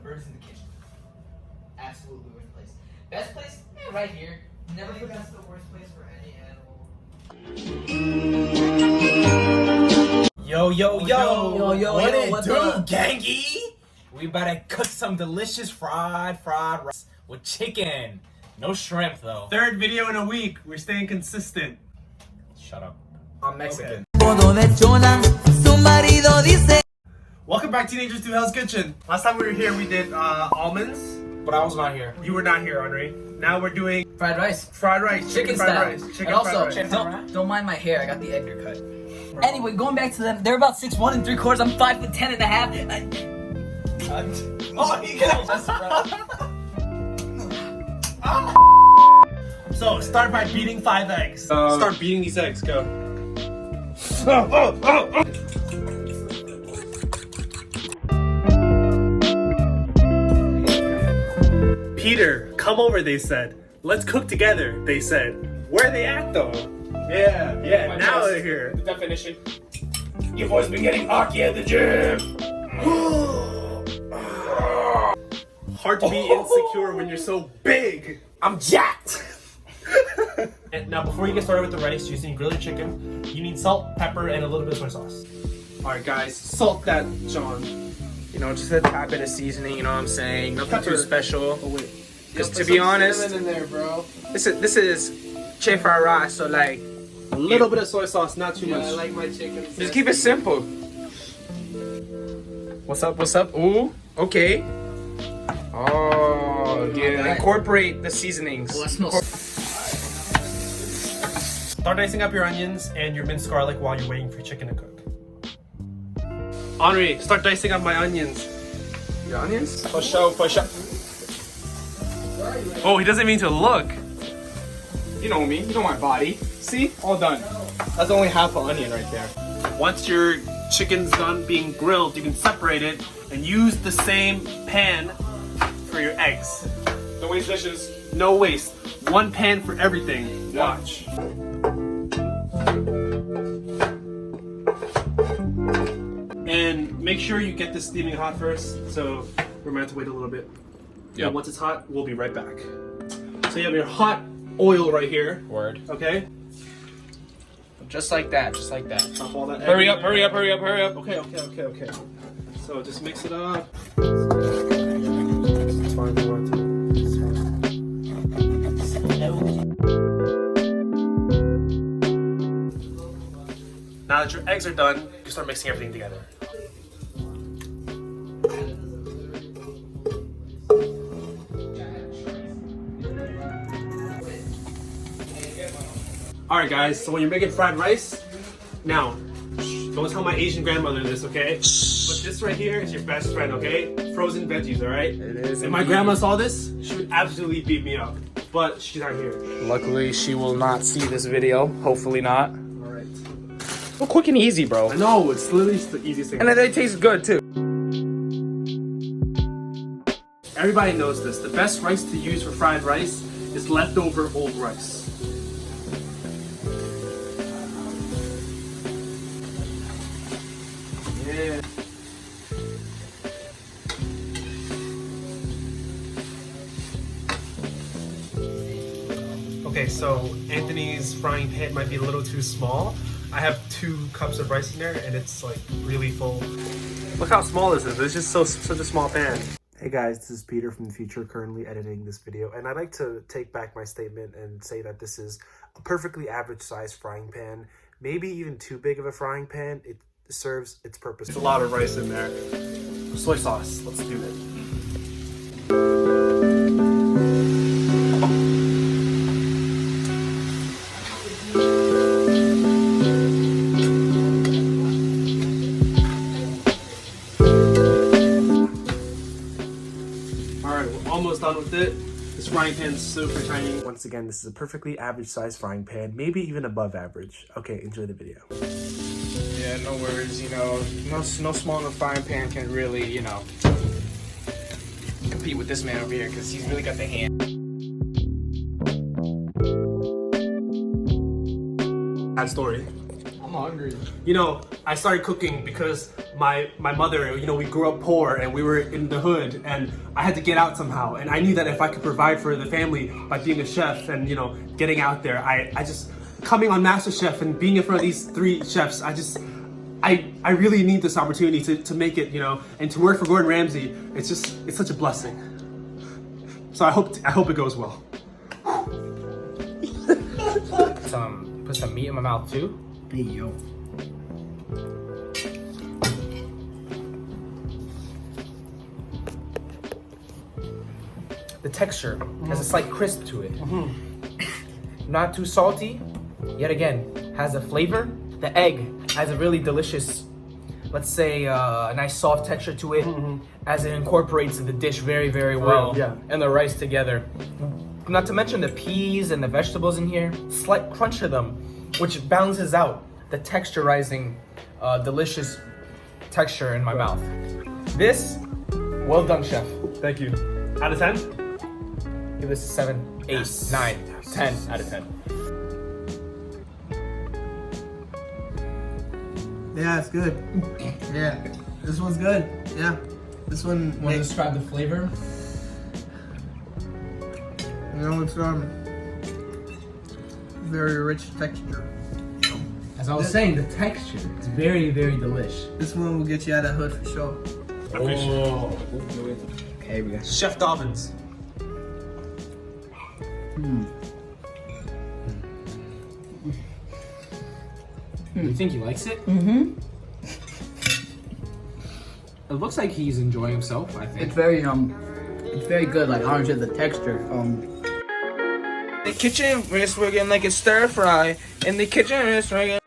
birds in the kitchen. Absolutely worst place. Best place? Right here. Never think that's the worst place for any animal. Yo, what it what's do, up? gangy? We about to cook some delicious fried rice with chicken. No shrimp, though. Third video in a week. We're staying consistent. Shut up. I'm Mexican. Welcome back, teenagers, to Hell's Kitchen. Last time we were here, we did almonds. But I was not here. You were not here, Henri. Now we're doing Fried rice. fried rice, Chicken fried style. rice, chicken And also, fried rice. don't mind my hair. I got the Edgar cut. Anyway, going back to them, they're about 6'1" and 3/4". I'm 5'10" and a half. Oh, he got So start by beating 5 eggs. Start beating these eggs. Go. Peter, come over, they said. Let's cook together, they said. Where are they at, though? Yeah, now they're here. The definition. Your boy's been getting hockey at the gym. Hard to be insecure when you're so big. I'm jacked. And now, before you get started with the rice, you just need grilled chicken. You need salt, pepper, and a little bit of soy sauce. All right, guys, salt that, John. You know, just a tad bit of seasoning, you know what I'm saying? Nothing Pepper. too special. Oh wait. Because to be honest, in there, bro. this is Che fried rice, so like, A little bit of soy sauce, not too much. I like my chicken. just keep it simple. What's up? Ooh, okay. Oh, yeah. Incorporate the seasonings. Oh, that smells. Start dicing up your onions and your minced garlic while you're waiting for your chicken to cook. Henri, start dicing up my onions. Your onions? For sure. Oh, he doesn't mean to look. You know me, you know my body. See? All done. That's only half an onion right there. Once your chicken's done being grilled, you can separate it and use the same pan for your eggs. Don't waste dishes. No waste. One pan for everything. Watch. And make sure you get this steaming hot first, so we're meant to wait a little bit. Yep. And once it's hot, we'll be right back. So you have your hot oil right here, Word. okay? Just like that. Dump all that egg Hurry in up. there. Okay. Okay. So just mix it up. Now that your eggs are done, you can start mixing everything together. Alright guys, so when you're making fried rice, now, don't tell my Asian grandmother this, okay? But this right here is your best friend, okay? Frozen veggies, alright? It is. If my grandma saw this, she would absolutely beat me up. But she's not here. Luckily, she will not see this video. Hopefully not. Alright. Well, quick and easy, bro. I know, it's literally the easiest thing. And it tastes good too. Everybody knows this. The best rice to use for fried rice is leftover old rice. Yeah. Okay, so Anthony's frying pan might be a little too small. I have 2 cups of rice in there and it's like really full. Look how small this is. It's just such a small pan. Hey guys, this is Peter from the future currently editing this video, and I'd like to take back my statement and say that this is a perfectly average sized frying pan, maybe even too big of a frying pan. It serves its purpose. There's a lot of rice in there. Soy sauce, let's do it. Alright, we're almost done with it. This frying pan is super tiny. Once again, this is a perfectly average sized frying pan, maybe even above average. Okay, enjoy the video. Yeah, no worries. You know, no small enough frying pan can really, you know, compete with this man over here because he's really got the hand. Sad story. I'm hungry. You know, I started cooking because my mother, you know, we grew up poor and we were in the hood, and I had to get out somehow. And I knew that if I could provide for the family by being a chef and, you know, getting out there, I just, coming on MasterChef and being in front of these 3 chefs, I really need this opportunity to make it, you know, and to work for Gordon Ramsay. It's such a blessing. So I hope it goes well. Put some meat in my mouth too. Hey, yo. The texture has a slight crisp to it. Not too salty, yet again, has a flavor. The egg has a really delicious, let's say, a nice soft texture to it, as it incorporates the dish very, very well, yeah. and the rice together. Not to mention the peas and the vegetables in here, slight crunch to them, which balances out the texturizing, delicious texture in my mouth. This, well done, chef. Thank you. Out of 10? Give this a 7, 8, 9, 10 out of 10. Yeah, it's good. Yeah, this one's good. Yeah, this one. Want to describe the flavor? You know, it's very rich texture. As I was saying, the texture is very, very delicious. This one will get you out of hood for sure. Oh. Okay, we got. Chef Dobbins. You think he likes it? Mm-hmm. It looks like he's enjoying himself, I think. It's very good. Like orange is the texture. The kitchen, we're getting like a stir fry. In the kitchen, we're getting